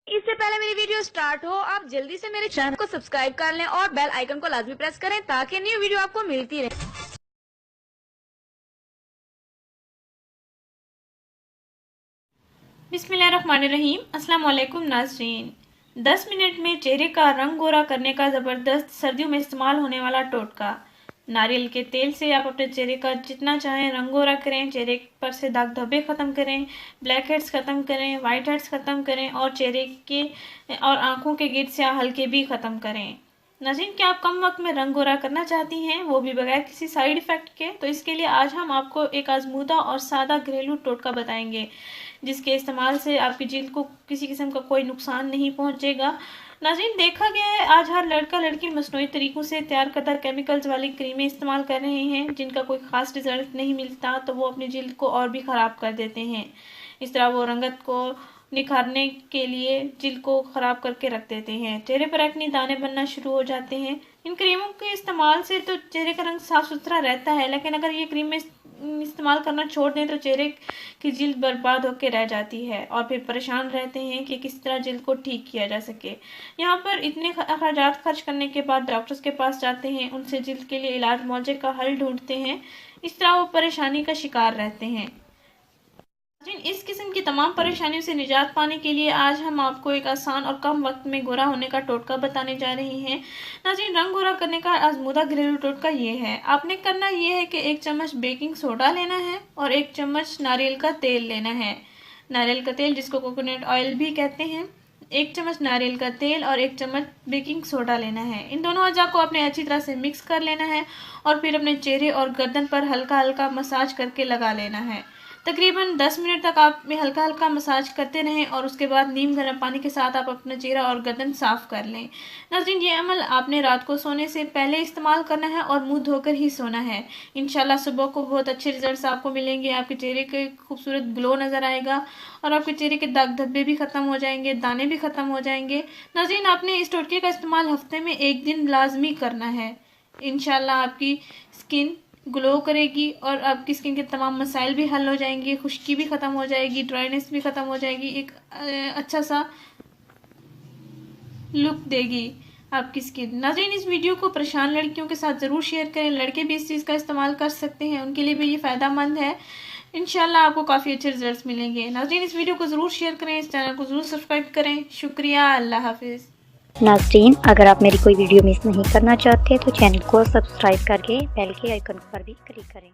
इससे पहले मेरी वीडियो स्टार्ट हो आप जल्दी से मेरे चैनल को सब्सक्राइब कर लें और बेल आइकन को लाजमी प्रेस करें ताकि न्यू वीडियो आपको मिलती रहे। बिस्मिल्लाहिर्रहमानिर्रहीम। अस्सलाम वालेकुम नाज़रीन। 10 मिनट में चेहरे का रंग गोरा करने का ज़बरदस्त सर्दियों में इस्तेमाल होने वाला टोटका। नारियल के तेल से आप अपने चेहरे का जितना चाहें रंग गोरा करें, चेहरे पर से दाग धब्बे ख़त्म करें, ब्लैक हेड्स ख़त्म करें, वाइट हेड्स ख़त्म करें और चेहरे के और आँखों के गिर स्याह हल्के भी ख़त्म करें। नाज़रीन, क्या आप कम वक्त में रंग गोरा करना चाहती हैं, वो भी बगैर किसी साइड इफ़ेक्ट के? तो इसके लिए आज हम आपको एक आजमूदा और सादा घरेलू टोटका बताएंगे जिसके इस्तेमाल से आपकी जिल्द को किसी किस्म का कोई नुकसान नहीं पहुंचेगा। नाज़रीन, देखा गया है आज हर लड़का लड़की मसनूई तरीक़ों से तैयार करदा केमिकल्स वाली क्रीमें इस्तेमाल कर रहे हैं जिनका कोई ख़ास रिज़ल्ट नहीं मिलता, तो वो अपनी जिल्द को और भी ख़राब कर देते हैं। इस तरह वो रंगत को निखारने के लिए जिल्द को ख़राब करके रख देते हैं। चेहरे पर एक्ने दाने बनना शुरू हो जाते हैं। इन क्रीमों के इस्तेमाल से तो चेहरे का रंग साफ़ सुथरा रहता है, लेकिन अगर ये क्रीमें इस्तेमाल करना छोड़ दें तो चेहरे की जिल्द बर्बाद होकर रह जाती है और फिर परेशान रहते हैं कि किस तरह जिल्द को ठीक किया जा सके। यहाँ पर इतने अखराजात खर्च करने के बाद डॉक्टर्स के पास जाते हैं, उनसे जिल्द के लिए इलाज मुआवजे का हल ढूंढते हैं। इस तरह वो परेशानी का शिकार रहते हैं। इस किस्म की तमाम परेशानियों से निजात पाने के लिए आज हम आपको एक आसान और कम वक्त में गोरा होने का टोटका बताने जा रहे हैं। नाज़रीन, रंग गोरा करने का आजमूदा घरेलू टोटका ये है। आपने करना ये है कि 1 चम्मच बेकिंग सोडा लेना है और 1 चम्मच नारियल का तेल लेना है। नारियल का तेल जिसको कोकोनट ऑयल भी कहते हैं। 1 चम्मच नारियल का तेल और 1 चम्मच बेकिंग सोडा लेना है। इन दोनों अज्जा को आपने अच्छी तरह से मिक्स कर लेना है और फिर अपने चेहरे और गर्दन पर हल्का हल्का मसाज करके लगा लेना है। तकरीबन 10 मिनट तक आप में हल्का हल्का मसाज करते रहें और उसके बाद नीम गर्म पानी के साथ आप अपना चेहरा और गर्दन साफ़ कर लें। नाज़रीन, ये अमल आपने रात को सोने से पहले इस्तेमाल करना है और मुंह धोकर ही सोना है। इंशाल्लाह सुबह को बहुत अच्छे रिजल्ट्स आपको मिलेंगे। आपके चेहरे के खूबसूरत ग्लो नज़र आएगा और आपके चेहरे के दाग धब्बे भी ख़त्म हो जाएंगे, दाने भी ख़त्म हो जाएंगे। नाज़रीन, आपने इस टोटके का इस्तेमाल हफ्ते में 1 दिन लाजमी करना है। इंशाल्लाह आपकी स्किन ग्लो करेगी और आपकी स्किन के तमाम मसाइल भी हल हो जाएंगे, खुश्की भी ख़त्म हो जाएगी, ड्राइनेस भी ख़त्म हो जाएगी, एक अच्छा सा लुक देगी आपकी स्किन। नाज़रीन, इस वीडियो को परेशान लड़कियों के साथ ज़रूर शेयर करें। लड़के भी इस चीज़ का इस्तेमाल कर सकते हैं, उनके लिए भी ये फ़ायदेमंद है। इंशाल्लाह आपको काफ़ी अच्छे रिजल्ट्स मिलेंगे। नाज़रीन, इस वीडियो को ज़रूर शेयर करें, इस चैनल को ज़रूर सब्सक्राइब करें। शुक्रिया, अल्लाह हाफिज़। नाज़रीन, अगर आप मेरी कोई वीडियो मिस नहीं करना चाहते तो चैनल को सब्सक्राइब करके बेल के आइकन पर भी क्लिक करें।